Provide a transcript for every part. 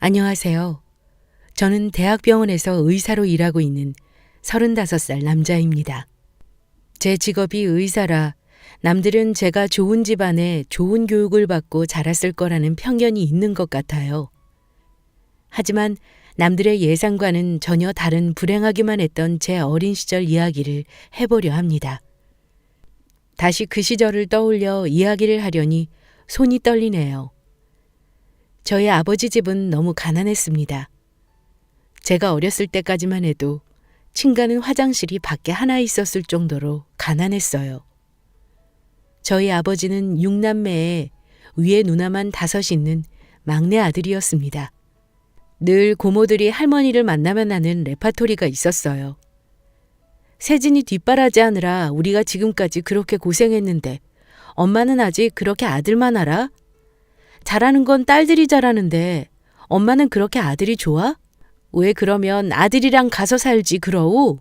안녕하세요. 저는 대학병원에서 의사로 일하고 있는 35살 남자입니다. 제 직업이 의사라 남들은 제가 좋은 집안에 좋은 교육을 받고 자랐을 거라는 편견이 있는 것 같아요. 하지만 남들의 예상과는 전혀 다른 불행하기만 했던 제 어린 시절 이야기를 해보려 합니다. 다시 그 시절을 떠올려 이야기를 하려니 손이 떨리네요. 저희 아버지 집은 너무 가난했습니다. 제가 어렸을 때까지만 해도 층간은 화장실이 밖에 하나 있었을 정도로 가난했어요. 저희 아버지는 6남매에 위에 누나만 5 있는 막내 아들이었습니다. 늘 고모들이 할머니를 만나면 하는 레파토리가 있었어요. 세진이 뒷바라지 하느라 우리가 지금까지 그렇게 고생했는데 엄마는 아직 그렇게 아들만 알아? 잘하는 건 딸들이 잘하는데 엄마는 그렇게 아들이 좋아? 왜 그러면 아들이랑 가서 살지 그러우?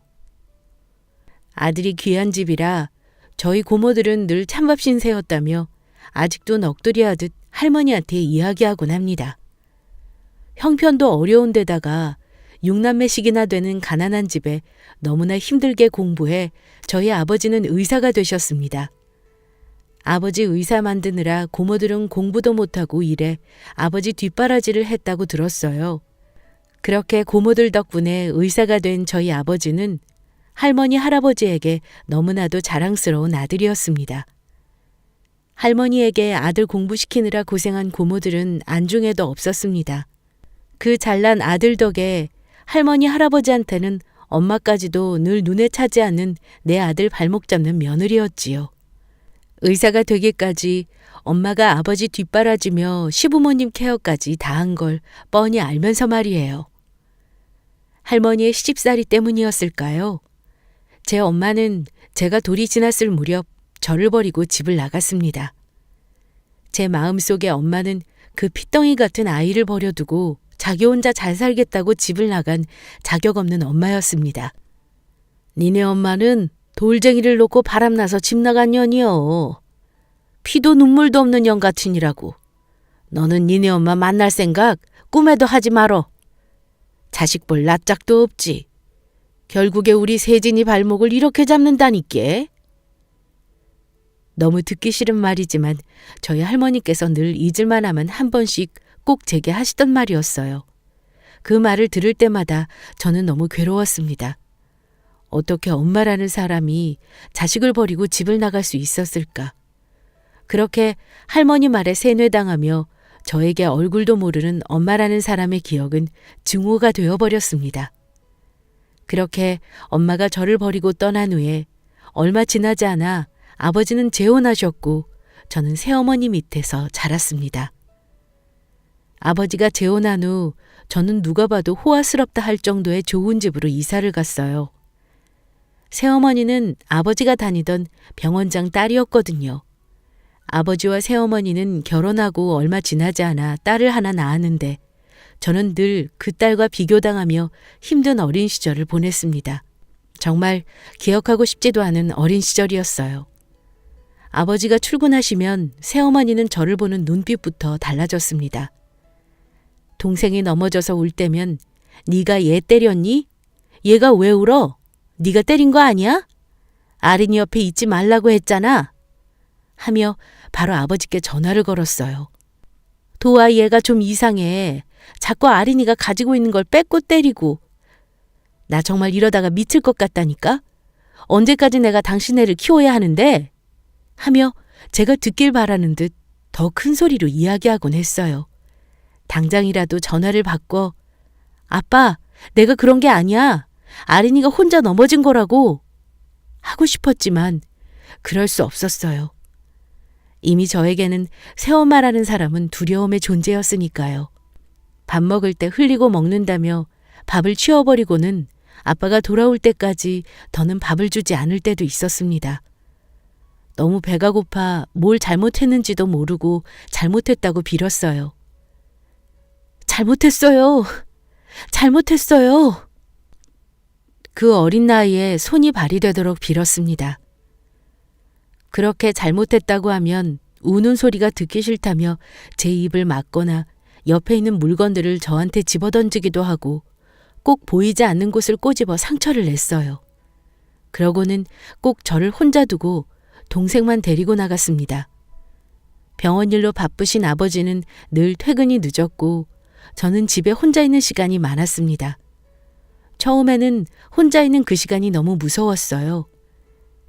아들이 귀한 집이라 저희 고모들은 늘 찬밥 신세였다며 아직도 넋두리 하듯 할머니한테 이야기하곤 합니다. 형편도 어려운 데다가 6남매씩이나 되는 가난한 집에 너무나 힘들게 공부해 저희 아버지는 의사가 되셨습니다. 아버지 의사 만드느라 고모들은 공부도 못하고 일해 아버지 뒷바라지를 했다고 들었어요. 그렇게 고모들 덕분에 의사가 된 저희 아버지는 할머니 할아버지에게 너무나도 자랑스러운 아들이었습니다. 할머니에게 아들 공부시키느라 고생한 고모들은 안중에도 없었습니다. 그 잘난 아들 덕에 할머니 할아버지한테는 엄마까지도 늘 눈에 차지 않는 내 아들 발목 잡는 며느리였지요. 의사가 되기까지 엄마가 아버지 뒷바라지며 시부모님 케어까지 다 한 걸 뻔히 알면서 말이에요. 할머니의 시집살이 때문이었을까요? 제 엄마는 제가 돌이 지났을 무렵 저를 버리고 집을 나갔습니다. 제 마음속에 엄마는 그 피덩이 같은 아이를 버려두고 자기 혼자 잘 살겠다고 집을 나간 자격 없는 엄마였습니다. 니네 엄마는 돌쟁이를 놓고 바람나서 집 나간 년이여. 피도 눈물도 없는 년 같으니라고. 너는 니네 엄마 만날 생각 꿈에도 하지 말어. 자식 볼 낯짝도 없지. 결국에 우리 세진이 발목을 이렇게 잡는다니께. 너무 듣기 싫은 말이지만 저희 할머니께서 늘 잊을만 하면 한 번씩 꼭 제게 하시던 말이었어요. 그 말을 들을 때마다 저는 너무 괴로웠습니다. 어떻게 엄마라는 사람이 자식을 버리고 집을 나갈 수 있었을까? 그렇게 할머니 말에 세뇌당하며 저에게 얼굴도 모르는 엄마라는 사람의 기억은 증오가 되어버렸습니다. 그렇게 엄마가 저를 버리고 떠난 후에 얼마 지나지 않아 아버지는 재혼하셨고 저는 새어머니 밑에서 자랐습니다. 아버지가 재혼한 후 저는 누가 봐도 호화스럽다 할 정도의 좋은 집으로 이사를 갔어요. 새어머니는 아버지가 다니던 병원장 딸이었거든요. 아버지와 새어머니는 결혼하고 얼마 지나지 않아 딸을 하나 낳았는데 저는 늘 그 딸과 비교당하며 힘든 어린 시절을 보냈습니다. 정말 기억하고 싶지도 않은 어린 시절이었어요. 아버지가 출근하시면 새어머니는 저를 보는 눈빛부터 달라졌습니다. 동생이 넘어져서 울 때면 네가 얘 때렸니? 얘가 왜 울어? 네가 때린 거 아니야? 아린이 옆에 있지 말라고 했잖아. 하며 바로 아버지께 전화를 걸었어요. 도아 얘가 좀 이상해. 자꾸 아린이가 가지고 있는 걸 뺏고 때리고. 나 정말 이러다가 미칠 것 같다니까. 언제까지 내가 당신 애를 키워야 하는데? 하며 제가 듣길 바라는 듯 더 큰 소리로 이야기하곤 했어요. 당장이라도 전화를 바꿔 아빠, 내가 그런 게 아니야. 아린이가 혼자 넘어진 거라고 하고 싶었지만 그럴 수 없었어요. 이미 저에게는 새엄마라는 사람은 두려움의 존재였으니까요. 밥 먹을 때 흘리고 먹는다며 밥을 치워버리고는 아빠가 돌아올 때까지 더는 밥을 주지 않을 때도 있었습니다. 너무 배가 고파 뭘 잘못했는지도 모르고 잘못했다고 빌었어요. 잘못했어요. 잘못했어요. 그 어린 나이에 손이 발이 되도록 빌었습니다. 그렇게 잘못했다고 하면 우는 소리가 듣기 싫다며 제 입을 막거나 옆에 있는 물건들을 저한테 집어던지기도 하고 꼭 보이지 않는 곳을 꼬집어 상처를 냈어요. 그러고는 꼭 저를 혼자 두고 동생만 데리고 나갔습니다. 병원 일로 바쁘신 아버지는 늘 퇴근이 늦었고 저는 집에 혼자 있는 시간이 많았습니다. 처음에는 혼자 있는 그 시간이 너무 무서웠어요.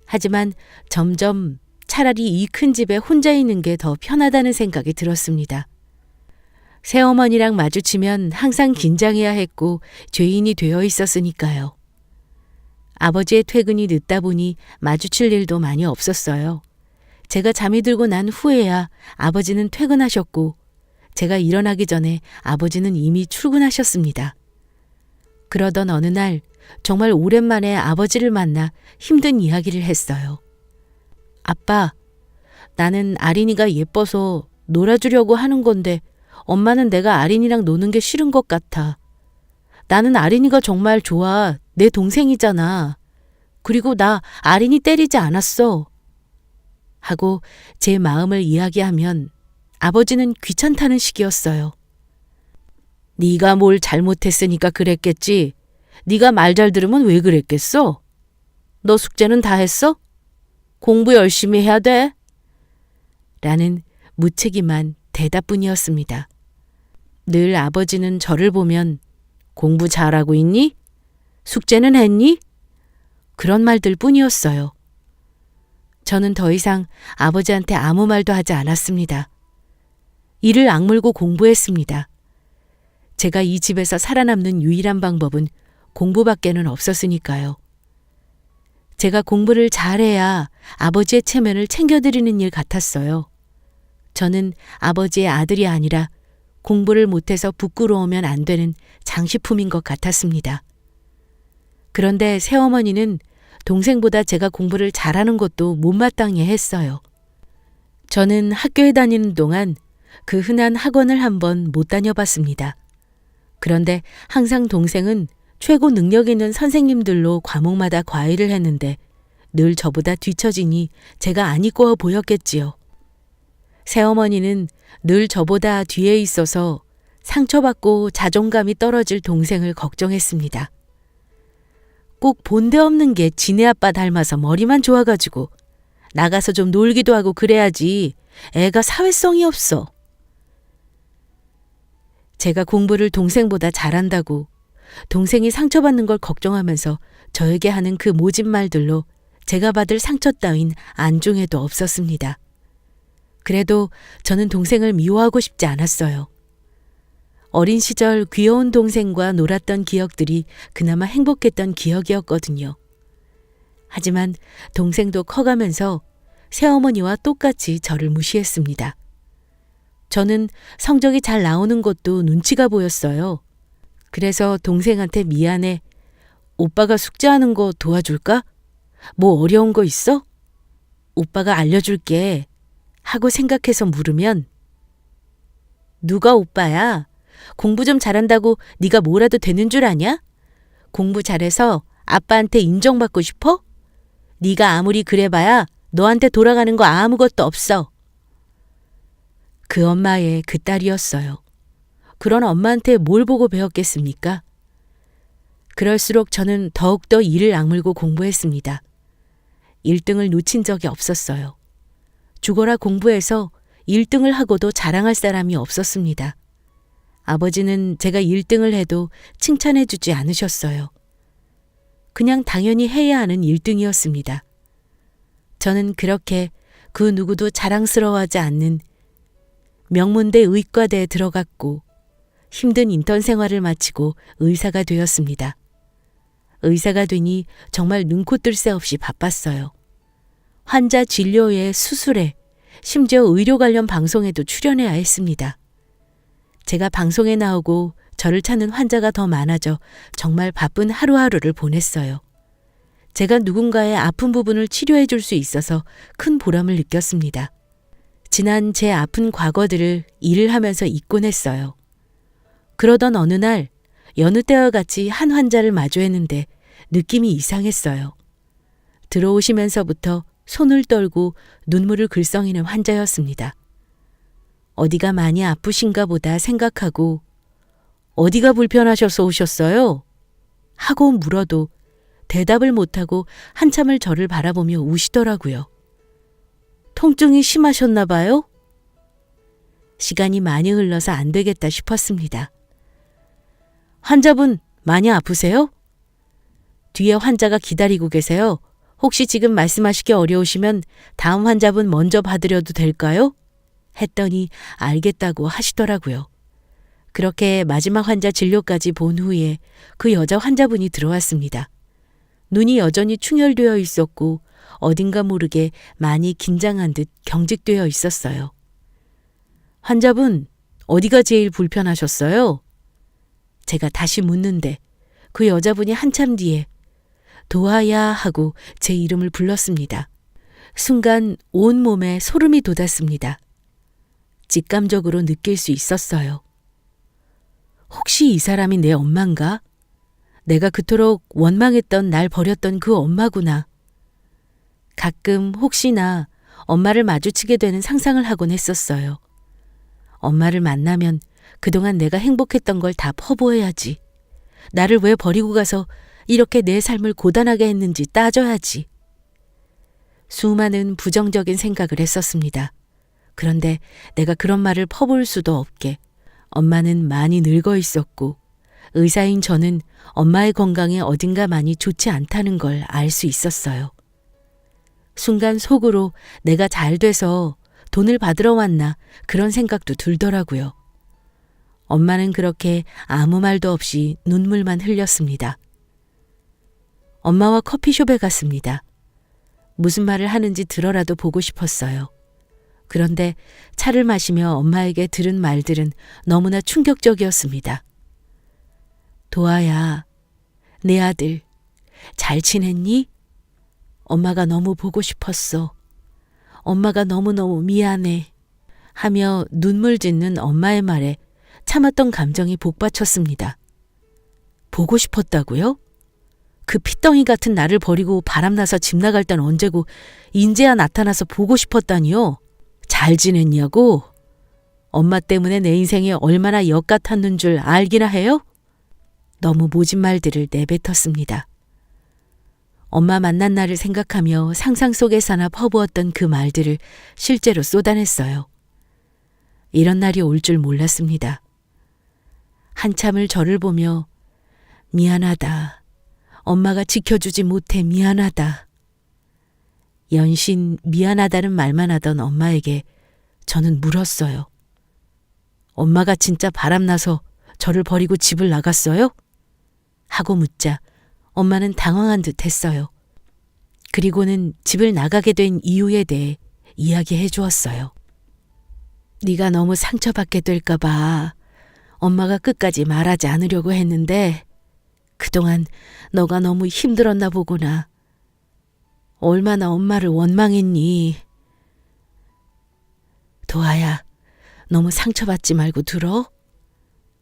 하지만 점점 차라리 이 큰 집에 혼자 있는 게 더 편하다는 생각이 들었습니다. 새어머니랑 마주치면 항상 긴장해야 했고 죄인이 되어 있었으니까요. 아버지의 퇴근이 늦다 보니 마주칠 일도 많이 없었어요. 제가 잠이 들고 난 후에야 아버지는 퇴근하셨고 제가 일어나기 전에 아버지는 이미 출근하셨습니다. 그러던 어느 날 정말 오랜만에 아버지를 만나 힘든 이야기를 했어요. 아빠, 나는 아린이가 예뻐서 놀아주려고 하는 건데 엄마는 내가 아린이랑 노는 게 싫은 것 같아. 나는 아린이가 정말 좋아. 내 동생이잖아. 그리고 나 아린이 때리지 않았어. 하고 제 마음을 이야기하면 아버지는 귀찮다는 식이었어요. 네가 뭘 잘못했으니까 그랬겠지. 네가 말 잘 들으면 왜 그랬겠어? 너 숙제는 다 했어? 공부 열심히 해야 돼. 라는 무책임한 대답뿐이었습니다. 늘 아버지는 저를 보면 공부 잘하고 있니? 숙제는 했니? 그런 말들 뿐이었어요. 저는 더 이상 아버지한테 아무 말도 하지 않았습니다. 이를 악물고 공부했습니다. 제가 이 집에서 살아남는 유일한 방법은 공부밖에는 없었으니까요. 제가 공부를 잘해야 아버지의 체면을 챙겨드리는 일 같았어요. 저는 아버지의 아들이 아니라 공부를 못해서 부끄러우면 안 되는 장식품인 것 같았습니다. 그런데 새어머니는 동생보다 제가 공부를 잘하는 것도 못마땅해 했어요. 저는 학교에 다니는 동안 그 흔한 학원을 한번 못 다녀봤습니다. 그런데 항상 동생은 최고 능력 있는 선생님들로 과목마다 과외를 했는데 늘 저보다 뒤처지니 제가 안 이꼬아 보였겠지요. 새어머니는 늘 저보다 뒤에 있어서 상처받고 자존감이 떨어질 동생을 걱정했습니다. 꼭 본데 없는 게 지네 아빠 닮아서 머리만 좋아가지고 나가서 좀 놀기도 하고 그래야지 애가 사회성이 없어. 제가 공부를 동생보다 잘한다고 동생이 상처받는 걸 걱정하면서 저에게 하는 그 모진 말들로 제가 받을 상처 따윈 안중에도 없었습니다. 그래도 저는 동생을 미워하고 싶지 않았어요. 어린 시절 귀여운 동생과 놀았던 기억들이 그나마 행복했던 기억이었거든요. 하지만 동생도 커가면서 새어머니와 똑같이 저를 무시했습니다. 저는 성적이 잘 나오는 것도 눈치가 보였어요. 그래서 동생한테 미안해. 오빠가 숙제하는 거 도와줄까? 뭐 어려운 거 있어? 오빠가 알려줄게. 하고 생각해서 물으면 누가 오빠야? 공부 좀 잘한다고 네가 뭐라도 되는 줄 아냐? 공부 잘해서 아빠한테 인정받고 싶어? 네가 아무리 그래봐야 너한테 돌아가는 거 아무것도 없어. 그 엄마의 그 딸이었어요. 그런 엄마한테 뭘 보고 배웠겠습니까? 그럴수록 저는 더욱더 이를 악물고 공부했습니다. 1등을 놓친 적이 없었어요. 죽어라 공부해서 1등을 하고도 자랑할 사람이 없었습니다. 아버지는 제가 1등을 해도 칭찬해 주지 않으셨어요. 그냥 당연히 해야 하는 1등이었습니다. 저는 그렇게 그 누구도 자랑스러워하지 않는 명문대 의과대에 들어갔고 힘든 인턴 생활을 마치고 의사가 되었습니다. 의사가 되니 정말 눈코 뜰 새 없이 바빴어요. 환자 진료에 수술에 심지어 의료 관련 방송에도 출연해야 했습니다. 제가 방송에 나오고 저를 찾는 환자가 더 많아져 정말 바쁜 하루하루를 보냈어요. 제가 누군가의 아픈 부분을 치료해 줄 수 있어서 큰 보람을 느꼈습니다. 지난 제 아픈 과거들을 일을 하면서 잊곤 했어요. 그러던 어느 날 여느 때와 같이 한 환자를 마주했는데 느낌이 이상했어요. 들어오시면서부터 손을 떨고 눈물을 글썽이는 환자였습니다. 어디가 많이 아프신가 보다 생각하고 어디가 불편하셔서 오셨어요? 하고 물어도 대답을 못하고 한참을 저를 바라보며 우시더라고요. 통증이 심하셨나 봐요? 시간이 많이 흘러서 안 되겠다 싶었습니다. 환자분 많이 아프세요? 뒤에 환자가 기다리고 계세요. 혹시 지금 말씀하시기 어려우시면 다음 환자분 먼저 받으려도 될까요? 했더니 알겠다고 하시더라고요. 그렇게 마지막 환자 진료까지 본 후에 그 여자 환자분이 들어왔습니다. 눈이 여전히 충혈되어 있었고 어딘가 모르게 많이 긴장한 듯 경직되어 있었어요. 환자분, 어디가 제일 불편하셨어요? 제가 다시 묻는데 그 여자분이 한참 뒤에 도아야 하고 제 이름을 불렀습니다. 순간 온몸에 소름이 돋았습니다. 직감적으로 느낄 수 있었어요. 혹시 이 사람이 내 엄마인가? 내가 그토록 원망했던 날 버렸던 그 엄마구나. 가끔 혹시나 엄마를 마주치게 되는 상상을 하곤 했었어요. 엄마를 만나면 그동안 내가 행복했던 걸 다 퍼부어야지. 나를 왜 버리고 가서 이렇게 내 삶을 고단하게 했는지 따져야지. 수많은 부정적인 생각을 했었습니다. 그런데 내가 그런 말을 퍼부을 수도 없게 엄마는 많이 늙어 있었고 의사인 저는 엄마의 건강에 어딘가 많이 좋지 않다는 걸 알 수 있었어요. 순간 속으로 내가 잘 돼서 돈을 받으러 왔나 그런 생각도 들더라고요. 엄마는 그렇게 아무 말도 없이 눈물만 흘렸습니다. 엄마와 커피숍에 갔습니다. 무슨 말을 하는지 들어라도 보고 싶었어요. 그런데 차를 마시며 엄마에게 들은 말들은 너무나 충격적이었습니다. 도아야, 내 아들, 잘 지냈니? 엄마가 너무 보고 싶었어. 엄마가 너무너무 미안해. 하며 눈물 짓는 엄마의 말에 참았던 감정이 복받쳤습니다. 보고 싶었다고요? 그 핏덩이 같은 나를 버리고 바람나서 집 나갈 땐 언제고 인제야 나타나서 보고 싶었다니요? 잘 지냈냐고? 엄마 때문에 내 인생이 얼마나 역 같았는 줄 알기나 해요? 너무 모진 말들을 내뱉었습니다. 엄마 만난 날을 생각하며 상상 속에서나 퍼부었던 그 말들을 실제로 쏟아냈어요. 이런 날이 올 줄 몰랐습니다. 한참을 저를 보며 미안하다. 엄마가 지켜주지 못해 미안하다. 연신 미안하다는 말만 하던 엄마에게 저는 물었어요. 엄마가 진짜 바람나서 저를 버리고 집을 나갔어요? 하고 묻자 엄마는 당황한 듯 했어요. 그리고는 집을 나가게 된 이유에 대해 이야기해 주었어요. 네가 너무 상처받게 될까 봐 엄마가 끝까지 말하지 않으려고 했는데 그동안 너가 너무 힘들었나 보구나. 얼마나 엄마를 원망했니? 도아야, 너무 상처받지 말고 들어?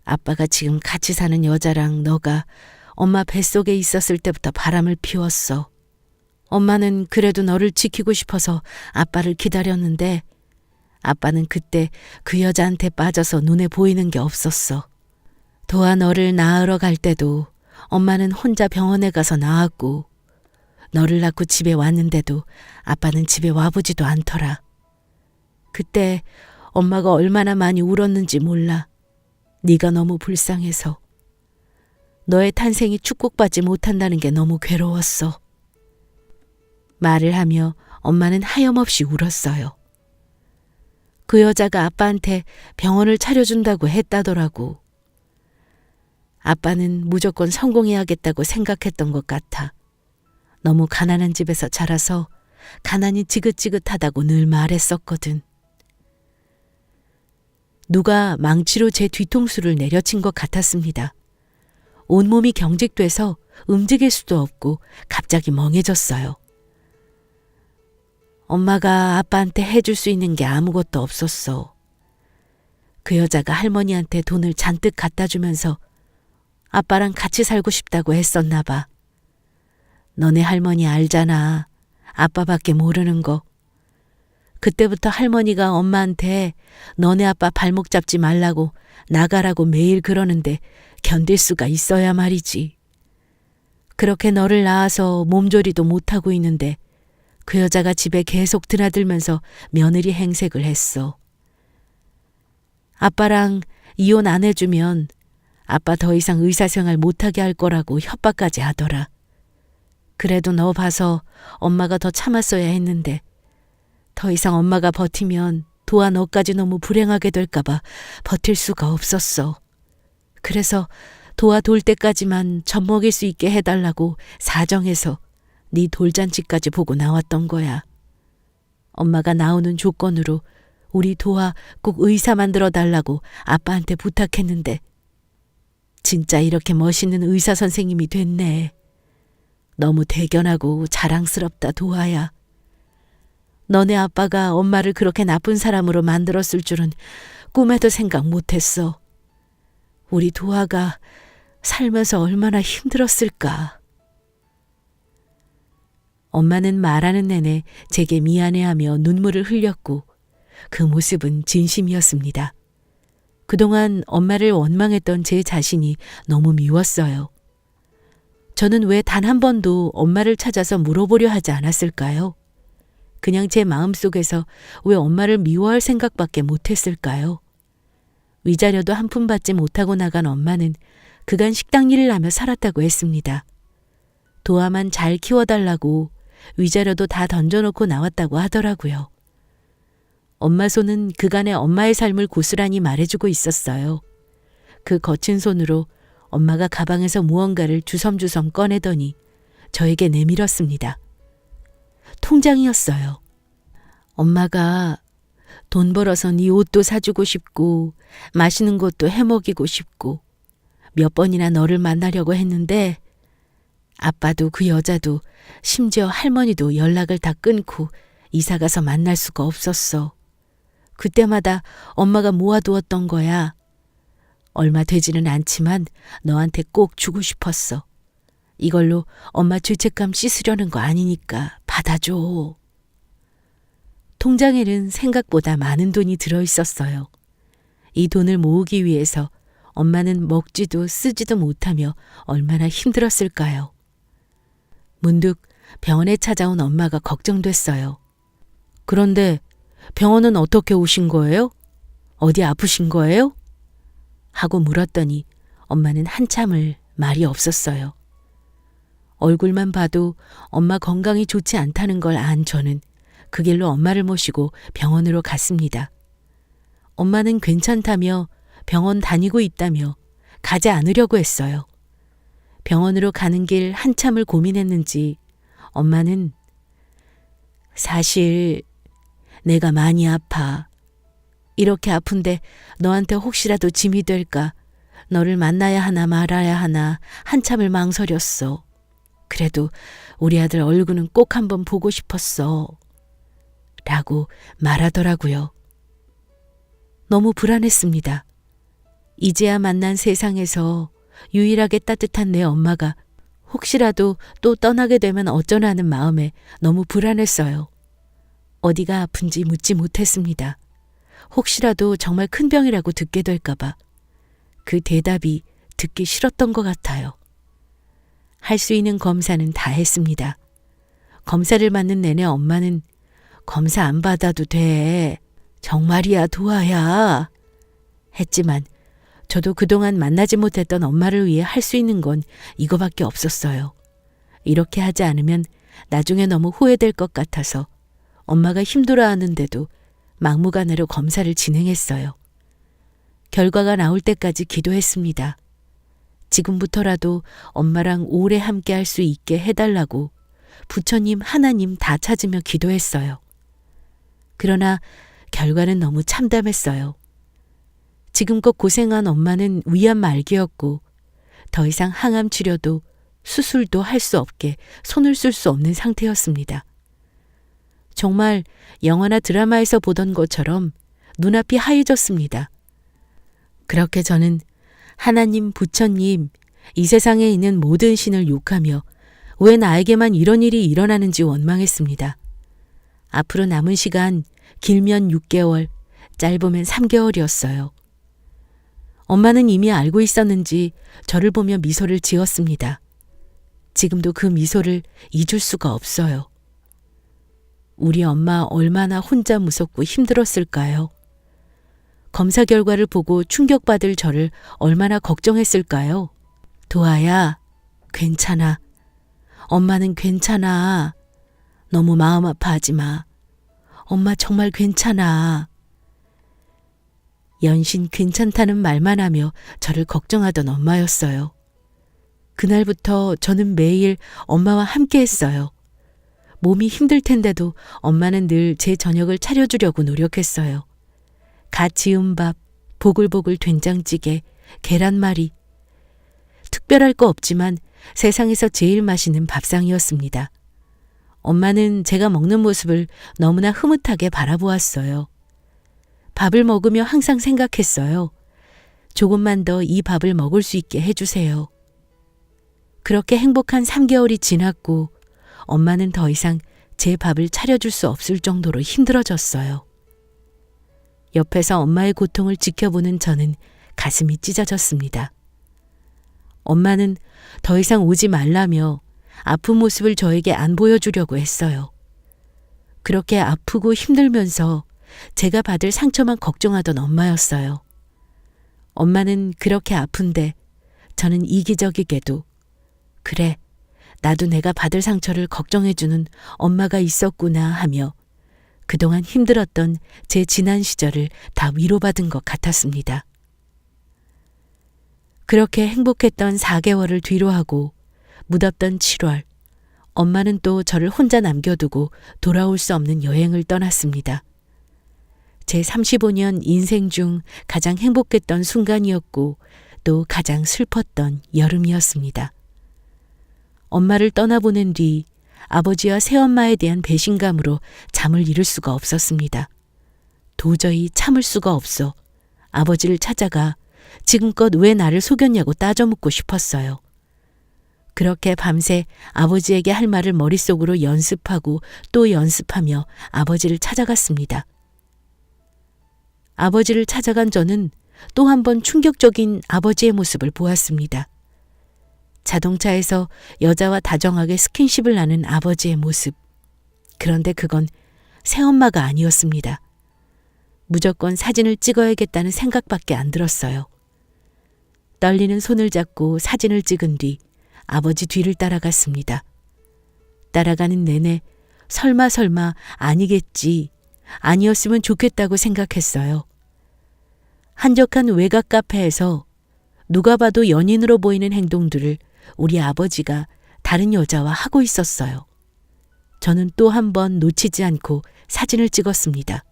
아빠가 지금 같이 사는 여자랑 너가 엄마 뱃속에 있었을 때부터 바람을 피웠어. 엄마는 그래도 너를 지키고 싶어서 아빠를 기다렸는데 아빠는 그때 그 여자한테 빠져서 눈에 보이는 게 없었어. 도아 너를 낳으러 갈 때도 엄마는 혼자 병원에 가서 나왔고 너를 낳고 집에 왔는데도 아빠는 집에 와보지도 않더라. 그때 엄마가 얼마나 많이 울었는지 몰라. 네가 너무 불쌍해서. 너의 탄생이 축복받지 못한다는 게 너무 괴로웠어. 말을 하며 엄마는 하염없이 울었어요. 그 여자가 아빠한테 병원을 차려준다고 했다더라고. 아빠는 무조건 성공해야겠다고 생각했던 것 같아. 너무 가난한 집에서 자라서 가난이 지긋지긋하다고 늘 말했었거든. 누가 망치로 제 뒤통수를 내려친 것 같았습니다. 온몸이 경직돼서 움직일 수도 없고 갑자기 멍해졌어요. 엄마가 아빠한테 해줄 수 있는 게 아무것도 없었어. 그 여자가 할머니한테 돈을 잔뜩 갖다 주면서 아빠랑 같이 살고 싶다고 했었나 봐. 너네 할머니 알잖아. 아빠밖에 모르는 거. 그때부터 할머니가 엄마한테 너네 아빠 발목 잡지 말라고 나가라고 매일 그러는데 견딜 수가 있어야 말이지. 그렇게 너를 낳아서 몸조리도 못하고 있는데 그 여자가 집에 계속 드나들면서 며느리 행색을 했어. 아빠랑 이혼 안 해주면 아빠 더 이상 의사생활 못하게 할 거라고 협박까지 하더라. 그래도 너 봐서 엄마가 더 참았어야 했는데 더 이상 엄마가 버티면 도아 너까지 너무 불행하게 될까봐 버틸 수가 없었어. 그래서 도아 돌 때까지만 젖 먹일 수 있게 해달라고 사정해서 네 돌잔치까지 보고 나왔던 거야. 엄마가 나오는 조건으로 우리 도아 꼭 의사 만들어 달라고 아빠한테 부탁했는데 진짜 이렇게 멋있는 의사 선생님이 됐네. 너무 대견하고 자랑스럽다, 도아야. 너네 아빠가 엄마를 그렇게 나쁜 사람으로 만들었을 줄은 꿈에도 생각 못했어. 우리 도아가 살면서 얼마나 힘들었을까. 엄마는 말하는 내내 제게 미안해하며 눈물을 흘렸고 그 모습은 진심이었습니다. 그동안 엄마를 원망했던 제 자신이 너무 미웠어요. 저는 왜 단 한 번도 엄마를 찾아서 물어보려 하지 않았을까요? 그냥 제 마음속에서 왜 엄마를 미워할 생각밖에 못했을까요? 위자료도 한 푼 받지 못하고 나간 엄마는 그간 식당 일을 하며 살았다고 했습니다. 도아만 잘 키워달라고 위자료도 다 던져놓고 나왔다고 하더라고요. 엄마 손은 그간의 엄마의 삶을 고스란히 말해주고 있었어요. 그 거친 손으로 엄마가 가방에서 무언가를 주섬주섬 꺼내더니 저에게 내밀었습니다. 통장이었어요. 엄마가 돈 벌어서 네 옷도 사주고 싶고 맛있는 것도 해먹이고 싶고 몇 번이나 너를 만나려고 했는데 아빠도 그 여자도 심지어 할머니도 연락을 다 끊고 이사가서 만날 수가 없었어. 그때마다 엄마가 모아두었던 거야. 얼마 되지는 않지만 너한테 꼭 주고 싶었어. 이걸로 엄마 죄책감 씻으려는 거 아니니까 받아줘. 통장에는 생각보다 많은 돈이 들어있었어요. 이 돈을 모으기 위해서 엄마는 먹지도 쓰지도 못하며 얼마나 힘들었을까요? 문득 병원에 찾아온 엄마가 걱정됐어요. 그런데 병원은 어떻게 오신 거예요? 어디 아프신 거예요? 하고 물었더니 엄마는 한참을 말이 없었어요. 얼굴만 봐도 엄마 건강이 좋지 않다는 걸 안 저는 그 길로 엄마를 모시고 병원으로 갔습니다. 엄마는 괜찮다며 병원 다니고 있다며 가지 않으려고 했어요. 병원으로 가는 길 한참을 고민했는지 엄마는 사실 내가 많이 아파. 이렇게 아픈데 너한테 혹시라도 짐이 될까 너를 만나야 하나 말아야 하나 한참을 망설였어. 그래도 우리 아들 얼굴은 꼭 한번 보고 싶었어. 라고 말하더라고요. 너무 불안했습니다. 이제야 만난 세상에서 유일하게 따뜻한 내 엄마가 혹시라도 또 떠나게 되면 어쩌나 는 마음에 너무 불안했어요. 어디가 아픈지 묻지 못했습니다. 혹시라도 정말 큰 병이라고 듣게 될까봐 그 대답이 듣기 싫었던 것 같아요. 할 수 있는 검사는 다 했습니다. 검사를 받는 내내 엄마는 검사 안 받아도 돼. 정말이야, 도아야. 했지만 저도 그동안 만나지 못했던 엄마를 위해 할 수 있는 건 이거밖에 없었어요. 이렇게 하지 않으면 나중에 너무 후회될 것 같아서 엄마가 힘들어하는데도 막무가내로 검사를 진행했어요. 결과가 나올 때까지 기도했습니다. 지금부터라도 엄마랑 오래 함께 할 수 있게 해달라고 부처님, 하나님 다 찾으며 기도했어요. 그러나 결과는 너무 참담했어요. 지금껏 고생한 엄마는 위암 말기였고 더 이상 항암 치료도 수술도 할 수 없게 손을 쓸 수 없는 상태였습니다. 정말 영화나 드라마에서 보던 것처럼 눈앞이 하얘졌습니다. 그렇게 저는 하나님, 부처님, 이 세상에 있는 모든 신을 욕하며 왜 나에게만 이런 일이 일어나는지 원망했습니다. 앞으로 남은 시간 길면 6개월, 짧으면 3개월이었어요. 엄마는 이미 알고 있었는지 저를 보며 미소를 지었습니다. 지금도 그 미소를 잊을 수가 없어요. 우리 엄마 얼마나 혼자 무섭고 힘들었을까요? 검사 결과를 보고 충격받을 저를 얼마나 걱정했을까요? 도아야, 괜찮아. 엄마는 괜찮아. 너무 마음 아파하지 마. 엄마 정말 괜찮아. 연신 괜찮다는 말만 하며 저를 걱정하던 엄마였어요. 그날부터 저는 매일 엄마와 함께 했어요. 몸이 힘들 텐데도 엄마는 늘 제 저녁을 차려주려고 노력했어요. 갓 지은 밥, 보글보글 된장찌개, 계란말이. 특별할 거 없지만 세상에서 제일 맛있는 밥상이었습니다. 엄마는 제가 먹는 모습을 너무나 흐뭇하게 바라보았어요. 밥을 먹으며 항상 생각했어요. 조금만 더 이 밥을 먹을 수 있게 해주세요. 그렇게 행복한 3개월이 지났고 엄마는 더 이상 제 밥을 차려줄 수 없을 정도로 힘들어졌어요. 옆에서 엄마의 고통을 지켜보는 저는 가슴이 찢어졌습니다. 엄마는 더 이상 오지 말라며 아픈 모습을 저에게 안 보여주려고 했어요. 그렇게 아프고 힘들면서 제가 받을 상처만 걱정하던 엄마였어요. 엄마는 그렇게 아픈데 저는 이기적이게도 그래, 나도 내가 받을 상처를 걱정해주는 엄마가 있었구나 하며 그동안 힘들었던 제 지난 시절을 다 위로받은 것 같았습니다. 그렇게 행복했던 4개월을 뒤로하고 무덥던 7월, 엄마는 또 저를 혼자 남겨두고 돌아올 수 없는 여행을 떠났습니다. 제 35년 인생 중 가장 행복했던 순간이었고 또 가장 슬펐던 여름이었습니다. 엄마를 떠나보낸 뒤 아버지와 새엄마에 대한 배신감으로 잠을 이룰 수가 없었습니다. 도저히 참을 수가 없어 아버지를 찾아가 지금껏 왜 나를 속였냐고 따져 묻고 싶었어요. 그렇게 밤새 아버지에게 할 말을 머릿속으로 연습하고 또 연습하며 아버지를 찾아갔습니다. 아버지를 찾아간 저는 또 한 번 충격적인 아버지의 모습을 보았습니다. 자동차에서 여자와 다정하게 스킨십을 하는 아버지의 모습. 그런데 그건 새엄마가 아니었습니다. 무조건 사진을 찍어야겠다는 생각밖에 안 들었어요. 떨리는 손을 잡고 사진을 찍은 뒤 아버지 뒤를 따라갔습니다. 따라가는 내내 설마 아니겠지, 아니었으면 좋겠다고 생각했어요. 한적한 외곽 카페에서 누가 봐도 연인으로 보이는 행동들을 우리 아버지가 다른 여자와 하고 있었어요. 저는 또 한 번 놓치지 않고 사진을 찍었습니다.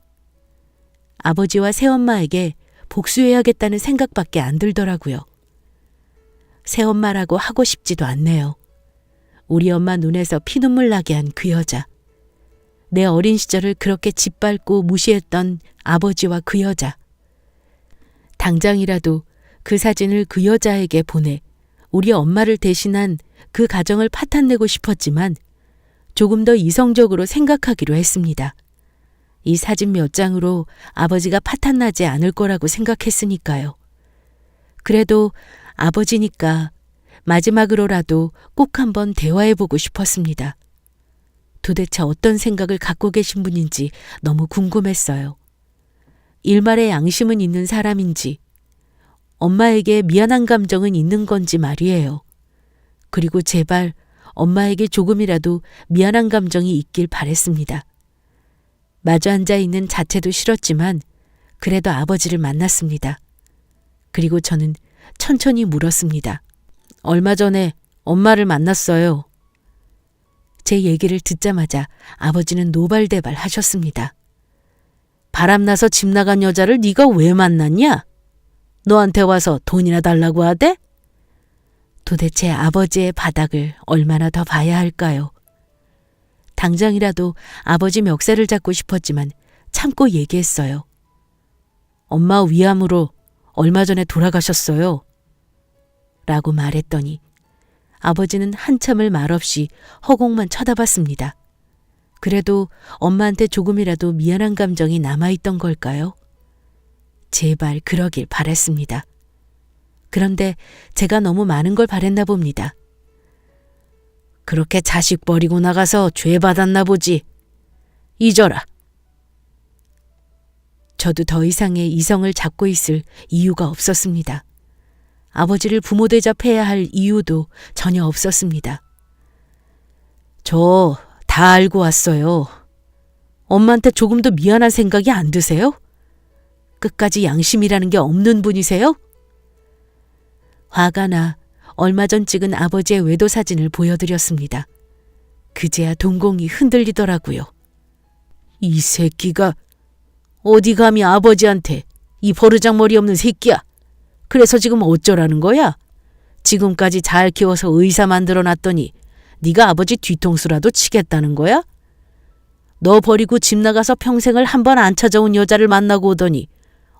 아버지와 새엄마에게 복수해야겠다는 생각밖에 안 들더라고요. 새엄마라고 하고 싶지도 않네요. 우리 엄마 눈에서 피눈물 나게 한 그 여자. 내 어린 시절을 그렇게 짓밟고 무시했던 아버지와 그 여자. 당장이라도 그 사진을 그 여자에게 보내 우리 엄마를 대신한 그 가정을 파탄내고 싶었지만 조금 더 이성적으로 생각하기로 했습니다. 이 사진 몇 장으로 아버지가 파탄나지 않을 거라고 생각했으니까요. 그래도 아버지니까 마지막으로라도 꼭 한번 대화해보고 싶었습니다. 도대체 어떤 생각을 갖고 계신 분인지 너무 궁금했어요. 일말의 양심은 있는 사람인지, 엄마에게 미안한 감정은 있는 건지 말이에요. 그리고 제발 엄마에게 조금이라도 미안한 감정이 있길 바랬습니다. 마주 앉아 있는 자체도 싫었지만 그래도 아버지를 만났습니다. 그리고 저는 천천히 물었습니다. 얼마 전에 엄마를 만났어요. 제 얘기를 듣자마자 아버지는 노발대발 하셨습니다. 바람나서 집 나간 여자를 네가 왜 만났냐? 너한테 와서 돈이나 달라고 하대? 도대체 아버지의 바닥을 얼마나 더 봐야 할까요? 당장이라도 아버지 멱살을 잡고 싶었지만 참고 얘기했어요. 엄마 위암으로 얼마 전에 돌아가셨어요. 라고 말했더니 아버지는 한참을 말없이 허공만 쳐다봤습니다. 그래도 엄마한테 조금이라도 미안한 감정이 남아있던 걸까요? 제발 그러길 바랬습니다. 그런데 제가 너무 많은 걸 바랬나 봅니다. 그렇게 자식 버리고 나가서 죄 받았나 보지. 잊어라. 저도 더 이상의 이성을 잡고 있을 이유가 없었습니다. 아버지를 부모 대접해야 할 이유도 전혀 없었습니다. 저 다 알고 왔어요. 엄마한테 조금도 미안한 생각이 안 드세요? 끝까지 양심이라는 게 없는 분이세요? 화가 나 얼마 전 찍은 아버지의 외도 사진을 보여드렸습니다. 그제야 동공이 흔들리더라고요. 이 새끼가 어디 감히 아버지한테 이 버르장머리 없는 새끼야. 그래서 지금 어쩌라는 거야? 지금까지 잘 키워서 의사 만들어놨더니 네가 아버지 뒤통수라도 치겠다는 거야? 너 버리고 집 나가서 평생을 한 번 안 찾아온 여자를 만나고 오더니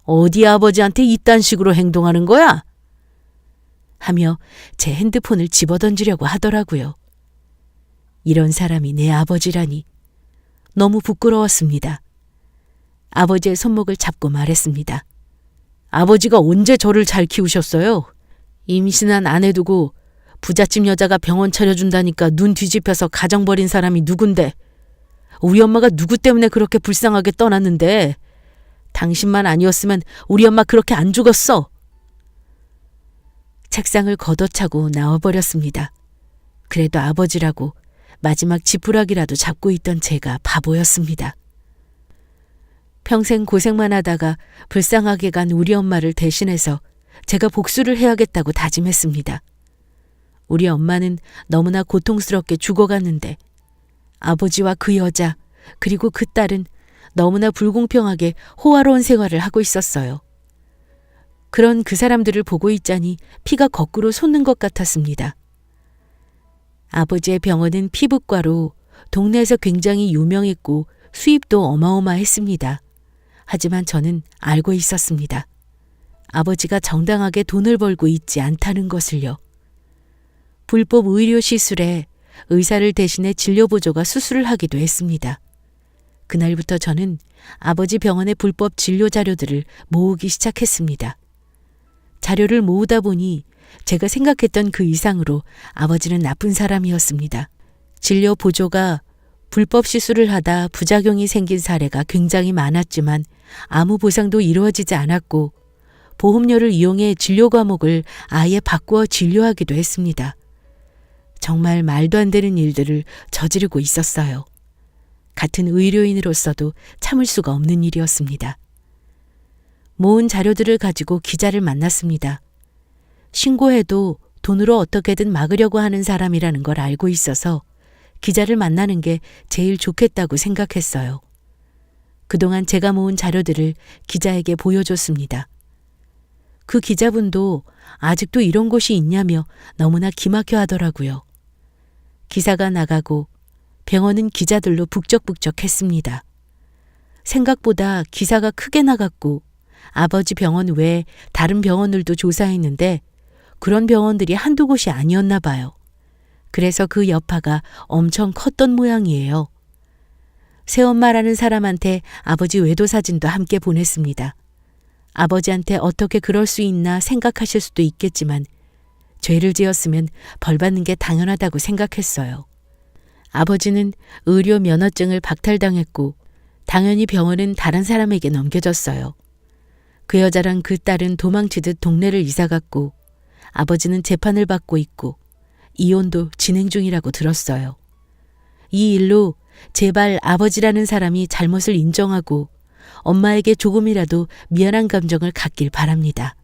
어디 아버지한테 이딴 식으로 행동하는 거야? 하며 제 핸드폰을 집어던지려고 하더라고요. 이런 사람이 내 아버지라니 너무 부끄러웠습니다. 아버지의 손목을 잡고 말했습니다. 아버지가 언제 저를 잘 키우셨어요? 임신한 아내 두고 부잣집 여자가 병원 차려준다니까 눈 뒤집혀서 가정 버린 사람이 누군데? 우리 엄마가 누구 때문에 그렇게 불쌍하게 떠났는데? 당신만 아니었으면 우리 엄마 그렇게 안 죽었어. 책상을 걷어차고 나와버렸습니다. 그래도 아버지라고 마지막 지푸라기라도 잡고 있던 제가 바보였습니다. 평생 고생만 하다가 불쌍하게 간 우리 엄마를 대신해서 제가 복수를 해야겠다고 다짐했습니다. 우리 엄마는 너무나 고통스럽게 죽어갔는데 아버지와 그 여자 그리고 그 딸은 너무나 불공평하게 호화로운 생활을 하고 있었어요. 그런 그 사람들을 보고 있자니 피가 거꾸로 솟는 것 같았습니다. 아버지의 병원은 피부과로 동네에서 굉장히 유명했고 수입도 어마어마했습니다. 하지만 저는 알고 있었습니다. 아버지가 정당하게 돈을 벌고 있지 않다는 것을요. 불법 의료 시술에 의사를 대신해 진료보조가 수술을 하기도 했습니다. 그날부터 저는 아버지 병원의 불법 진료 자료들을 모으기 시작했습니다. 자료를 모으다 보니 제가 생각했던 그 이상으로 아버지는 나쁜 사람이었습니다. 진료 보조가 불법 시술을 하다 부작용이 생긴 사례가 굉장히 많았지만 아무 보상도 이루어지지 않았고 보험료를 이용해 진료 과목을 아예 바꾸어 진료하기도 했습니다. 정말 말도 안 되는 일들을 저지르고 있었어요. 같은 의료인으로서도 참을 수가 없는 일이었습니다. 모은 자료들을 가지고 기자를 만났습니다. 신고해도 돈으로 어떻게든 막으려고 하는 사람이라는 걸 알고 있어서 기자를 만나는 게 제일 좋겠다고 생각했어요. 그동안 제가 모은 자료들을 기자에게 보여줬습니다. 그 기자분도 아직도 이런 곳이 있냐며 너무나 기막혀 하더라고요. 기사가 나가고 병원은 기자들로 북적북적했습니다. 생각보다 기사가 크게 나갔고 아버지 병원 외에 다른 병원들도 조사했는데 그런 병원들이 한두 곳이 아니었나 봐요. 그래서 그 여파가 엄청 컸던 모양이에요. 새엄마라는 사람한테 아버지 외도 사진도 함께 보냈습니다. 아버지한테 어떻게 그럴 수 있나 생각하실 수도 있겠지만 죄를 지었으면 벌 받는 게 당연하다고 생각했어요. 아버지는 의료 면허증을 박탈당했고 당연히 병원은 다른 사람에게 넘겨졌어요. 그 여자랑 그 딸은 도망치듯 동네를 이사갔고 아버지는 재판을 받고 있고 이혼도 진행 중이라고 들었어요. 이 일로 제발 아버지라는 사람이 잘못을 인정하고 엄마에게 조금이라도 미안한 감정을 갖길 바랍니다.